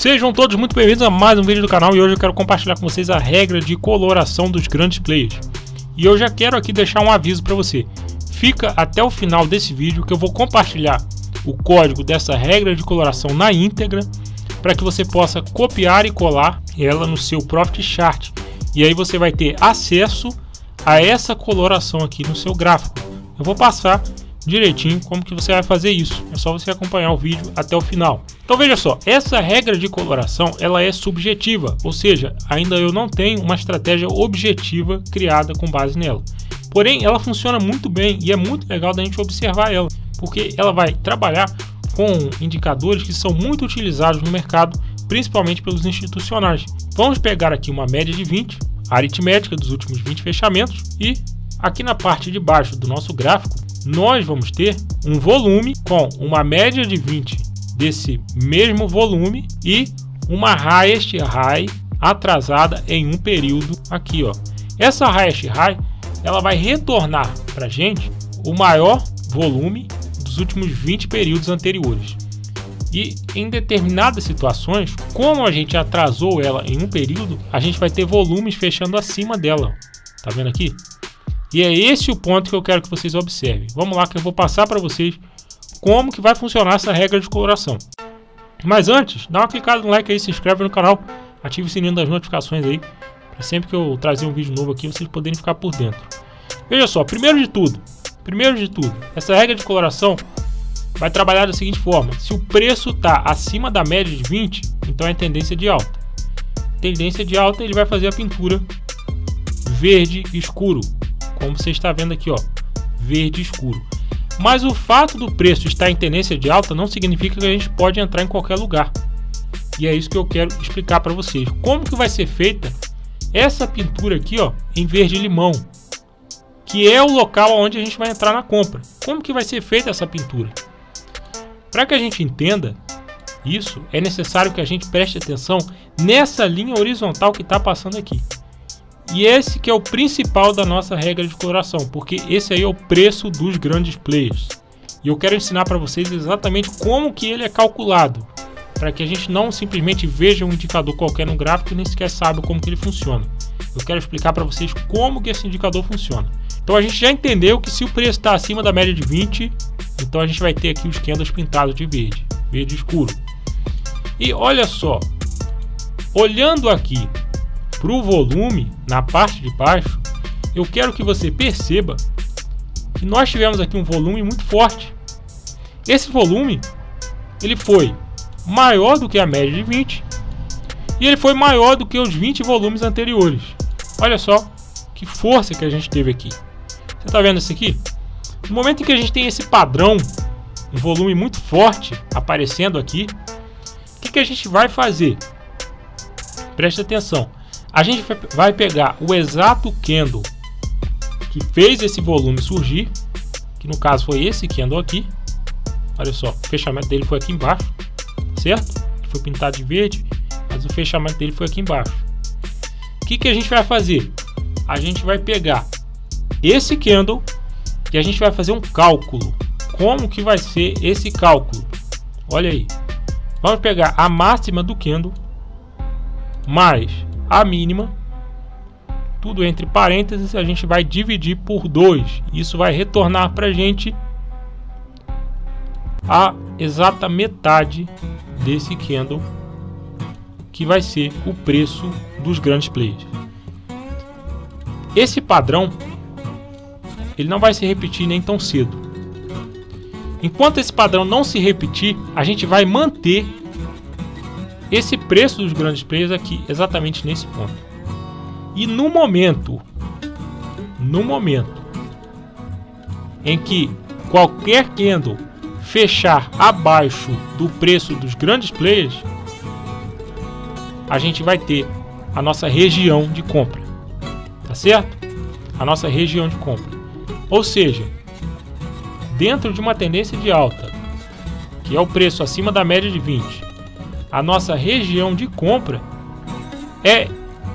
Sejam todos muito bem-vindos a mais um vídeo do canal, e hoje eu quero compartilhar com vocês a regra de coloração dos grandes players. E eu já quero aqui deixar um aviso para você. Fica até o final desse vídeo que eu vou compartilhar o código dessa regra de coloração na íntegra, para que você possa copiar e colar ela no seu Profit Chart. E aí você vai ter acesso a essa coloração aqui no seu gráfico. Eu vou passar direitinho como que você vai fazer isso. É só você acompanhar o vídeo até o final. Então veja só, essa regra de coloração ela é subjetiva, ou seja, ainda eu não tenho uma estratégia objetiva criada com base nela. Porém, ela funciona muito bem e é muito legal da gente observar ela, porque ela vai trabalhar com indicadores que são muito utilizados no mercado, principalmente pelos institucionais. Vamos pegar aqui uma média de 20, a aritmética dos últimos 20 fechamentos, e aqui na parte de baixo do nosso gráfico nós vamos ter um volume com uma média de 20 desse mesmo volume e uma highest high atrasada em um período aqui, ó. Essa highest high ela vai retornar para gente o maior volume dos últimos 20 períodos anteriores. E em determinadas situações, como a gente atrasou ela em um período, a gente vai ter volumes fechando acima dela. Tá vendo aqui? E é esse o ponto que eu quero que vocês observem. Vamos lá que eu vou passar para vocês como que vai funcionar essa regra de coloração. Mas antes, dá uma clicada no like aí, se inscreve no canal, ative o sininho das notificações aí, para sempre que eu trazer um vídeo novo aqui, vocês poderem ficar por dentro. Veja só, primeiro de tudo, essa regra de coloração vai trabalhar da seguinte forma: se o preço está acima da média de 20, então é tendência de alta. Tendência de alta, ele vai fazer a pintura verde escuro, como você está vendo aqui, ó, verde escuro. Mas o fato do preço estar em tendência de alta não significa que a gente pode entrar em qualquer lugar. E é isso que eu quero explicar para vocês. Como que vai ser feita essa pintura aqui, ó, em verde limão, que é o local onde a gente vai entrar na compra. Como que vai ser feita essa pintura? Para que a gente entenda isso, é necessário que a gente preste atenção nessa linha horizontal que está passando aqui. E esse que é o principal da nossa regra de coloração, porque esse aí é o preço dos grandes players. E eu quero ensinar para vocês exatamente como que ele é calculado, para que a gente não simplesmente veja um indicador qualquer no gráfico e nem sequer sabe como que ele funciona. Eu quero explicar para vocês como que esse indicador funciona. Então a gente já entendeu que se o preço está acima da média de 20, então a gente vai ter aqui os candles pintados de verde, verde escuro. E olha só, olhando aqui para o volume na parte de baixo, eu quero que você perceba que nós tivemos aqui um volume muito forte. Esse volume ele foi maior do que a média de 20 e ele foi maior do que os 20 volumes anteriores. Olha só que força que a gente teve aqui. Você está vendo isso aqui? No momento em que a gente tem esse padrão, um volume muito forte aparecendo aqui, o que a gente vai fazer? Preste atenção. A gente vai pegar o exato candle que fez esse volume surgir, que no caso foi esse candle aqui. Olha só, o fechamento dele foi aqui embaixo, certo? Ele foi pintado de verde, mas o fechamento dele foi aqui embaixo. O que a gente vai fazer? A gente vai pegar esse candle e a gente vai fazer um cálculo. Como que vai ser esse cálculo? Olha aí. Vamos pegar a máxima do candle mais a mínima, tudo entre parênteses, a gente vai dividir por 2. Isso vai retornar para a gente a exata metade desse candle, que vai ser o preço dos grandes players. Esse padrão ele não vai se repetir nem tão cedo. Enquanto esse padrão não se repetir, a gente vai manter esse preço dos grandes players aqui, exatamente nesse ponto. E no momento em que qualquer candle fechar abaixo do preço dos grandes players, a gente vai ter a nossa região de compra, tá certo? A nossa região de compra. Ou seja, dentro de uma tendência de alta, que é o preço acima da média de 20, a nossa região de compra é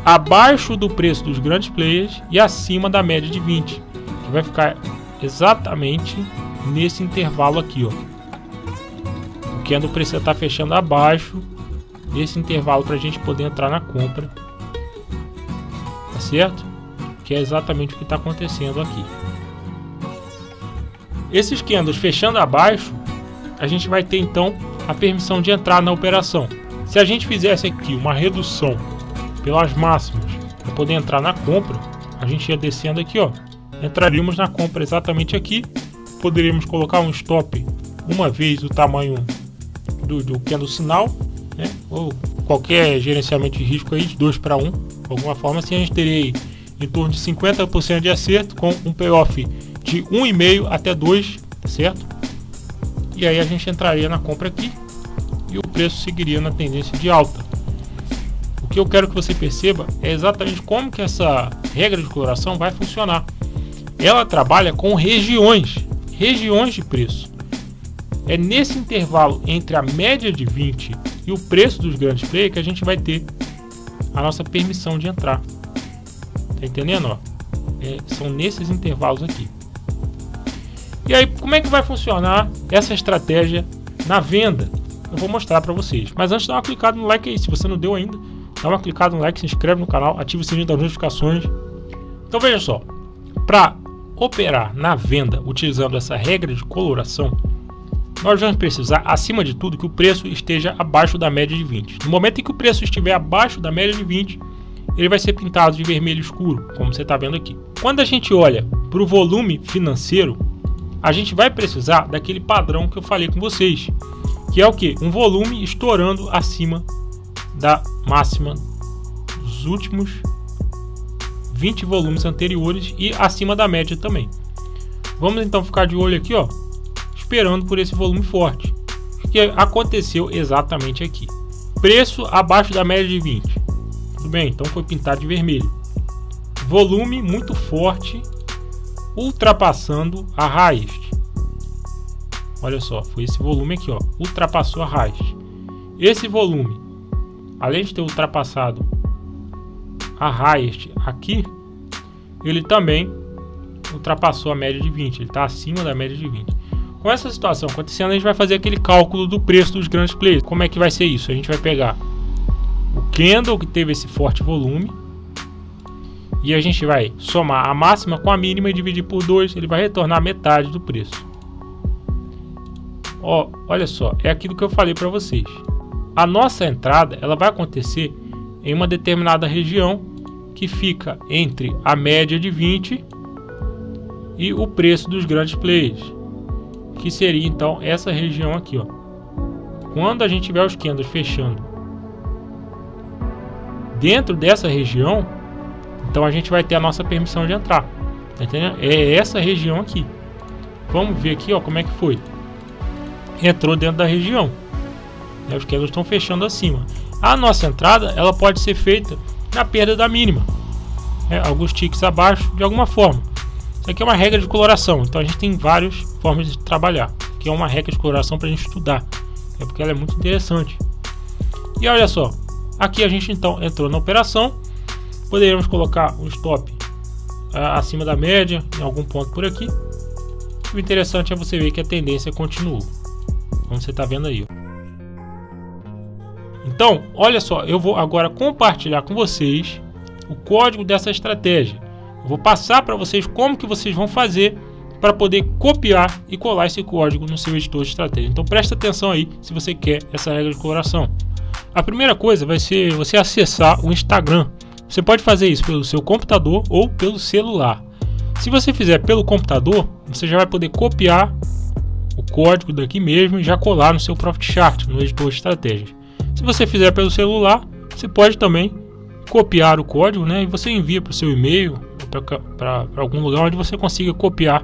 abaixo do preço dos grandes players e acima da média de 20, que vai ficar exatamente nesse intervalo aqui, ó. O candle precisa estar fechando abaixo desse intervalo para a gente poder entrar na compra, tá certo? Que é exatamente o que está acontecendo aqui. Esses candles fechando abaixo, a gente vai ter então a permissão de entrar na operação. Se a gente fizesse aqui uma redução pelas máximas para poder entrar na compra, a gente ia descendo aqui, ó, entraríamos na compra exatamente aqui. Poderíamos colocar um stop uma vez o tamanho do candle sinal, né? Ou qualquer gerenciamento de risco aí de 2 para 1, de alguma forma. Assim a gente teria aí em torno de 50% de acerto, com um payoff de 1,5 até 2, certo? E aí a gente entraria na compra aqui e o preço seguiria na tendência de alta. O que eu quero que você perceba é exatamente como que essa regra de coloração vai funcionar. Ela trabalha com regiões de preço. É nesse intervalo entre a média de 20 e o preço dos grandes players que a gente vai ter a nossa permissão de entrar. Tá entendendo? Ó? São nesses intervalos aqui. E aí, como é que vai funcionar essa estratégia na venda? Eu vou mostrar para vocês. Mas antes, dá uma clicada no like aí. Se você não deu ainda, dá uma clicada no like, se inscreve no canal, ativa o sininho das notificações. Então veja só, para operar na venda utilizando essa regra de coloração, nós vamos precisar, acima de tudo, que o preço esteja abaixo da média de 20. No momento em que o preço estiver abaixo da média de 20, ele vai ser pintado de vermelho escuro, como você está vendo aqui. Quando a gente olha para o volume financeiro, a gente vai precisar daquele padrão que eu falei com vocês, que é o que? Um volume estourando acima da máxima dos últimos 20 volumes anteriores e acima da média também. Vamos então ficar de olho aqui, ó, esperando por esse volume forte, que aconteceu exatamente aqui. Preço abaixo da média de 20. Tudo bem, então foi pintado de vermelho. Volume muito forte, ultrapassando a highest. Olha só, foi esse volume aqui, ó, ultrapassou a highest. Esse volume, além de ter ultrapassado a highest aqui, ele também ultrapassou a média de 20, ele está acima da média de 20. Com essa situação acontecendo, a gente vai fazer aquele cálculo do preço dos grandes players. Como é que vai ser isso? A gente vai pegar o candle que teve esse forte volume e a gente vai somar a máxima com a mínima e dividir por 2, ele vai retornar metade do preço. Ó, olha só, é aquilo que eu falei para vocês. A nossa entrada, ela vai acontecer em uma determinada região que fica entre a média de 20 e o preço dos grandes players, que seria então essa região aqui, ó. Quando a gente tiver os candles fechando dentro dessa região, então a gente vai ter a nossa permissão de entrar, tá entendendo? É essa região aqui. Vamos ver aqui, ó, como é que foi. Entrou dentro da região, né? Os candles estão fechando acima. A nossa entrada, ela pode ser feita na perda da mínima, né? Alguns ticks abaixo, de alguma forma. Isso aqui é uma regra de coloração, então a gente tem várias formas de trabalhar, que é uma regra de coloração para a gente estudar, é porque ela é muito interessante. E olha só, aqui a gente então entrou na operação. Poderíamos colocar um stop acima da média, em algum ponto por aqui. O interessante é você ver que a tendência continuou, como você está vendo aí, ó. Então, olha só, eu vou agora compartilhar com vocês o código dessa estratégia. Eu vou passar para vocês como que vocês vão fazer para poder copiar e colar esse código no seu editor de estratégia. Então presta atenção aí se você quer essa regra de coloração. A primeira coisa vai ser você acessar o Instagram. Você pode fazer isso pelo seu computador ou pelo celular. Se você fizer pelo computador, você já vai poder copiar o código daqui mesmo e já colar no seu Profit Chart, no editor de estratégias. Se você fizer pelo celular, você pode também copiar o código, né, e você envia para o seu e-mail, para algum lugar onde você consiga copiar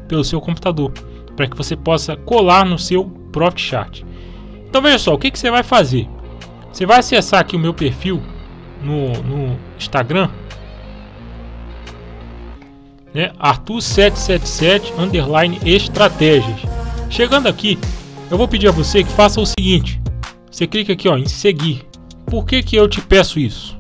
pelo seu computador, para que você possa colar no seu Profit Chart. Então veja só, o que você vai fazer? Você vai acessar aqui o meu perfil no Instagram, né, Arthur777_estratégias. Chegando aqui, eu vou pedir a você que faça o seguinte: você clica aqui, ó, em seguir. Por que eu te peço isso?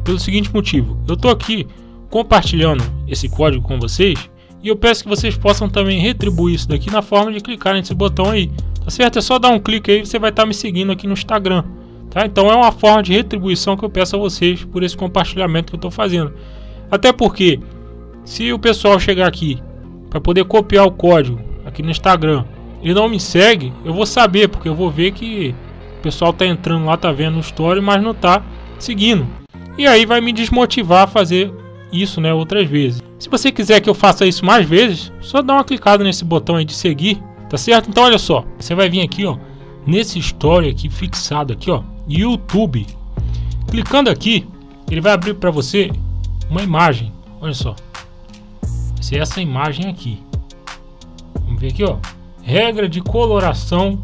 Pelo seguinte motivo, eu tô aqui compartilhando esse código com vocês e eu peço que vocês possam também retribuir isso daqui na forma de clicar nesse botão aí, tá certo? É só dar um clique aí e você vai estar me seguindo aqui no Instagram, tá? Então é uma forma de retribuição que eu peço a vocês por esse compartilhamento que eu estou fazendo. Até porque, se o pessoal chegar aqui para poder copiar o código aqui no Instagram e não me segue, eu vou saber, porque eu vou ver que o pessoal tá entrando lá, tá vendo o story, mas não tá seguindo. E aí vai me desmotivar a fazer isso, né, outras vezes. Se você quiser que eu faça isso mais vezes, só dá uma clicada nesse botão aí de seguir, tá certo? Então olha só, você vai vir aqui, ó, nesse story aqui fixado aqui, ó, YouTube. Clicando aqui, ele vai abrir para você uma imagem. Olha só, vai ser essa imagem aqui. Vamos ver aqui, ó, regra de coloração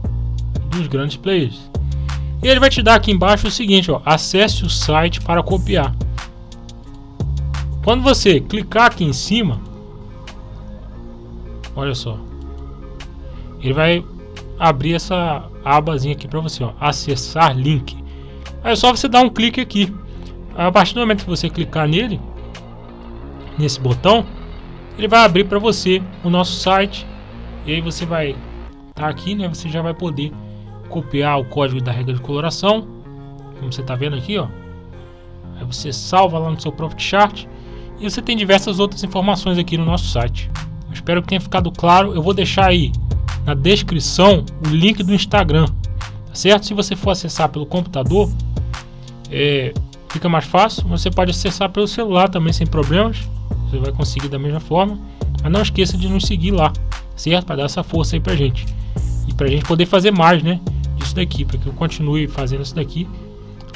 dos grandes players. E ele vai te dar aqui embaixo o seguinte, ó, acesse o site para copiar. Quando você clicar aqui em cima, olha só, ele vai abrir essa abazinha aqui para você, ó, acessar link. Aí é só você dar um clique aqui. A partir do momento que você clicar nele, nesse botão, ele vai abrir para você o nosso site. E aí você vai estar aqui, né? Você já vai poder copiar o código da regra de coloração, como você está vendo aqui, ó. Aí você salva lá no seu Profit Chart e você tem diversas outras informações aqui no nosso site. Eu espero que tenha ficado claro. Eu vou deixar aí na descrição o link do Instagram, tá certo? Se você for acessar pelo computador, fica mais fácil. Você pode acessar pelo celular também sem problemas. Você vai conseguir da mesma forma. Mas não esqueça de nos seguir lá, certo? Para dar essa força aí pra gente. E pra gente poder fazer mais, né? Disso daqui, para que eu continue fazendo isso daqui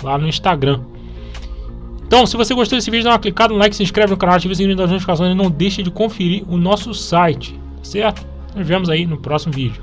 lá no Instagram. Então, se você gostou desse vídeo, dá uma clicada no like, se inscreve no canal, ativa o sininho das notificações e não deixe de conferir o nosso site, certo? Nos vemos aí no próximo vídeo.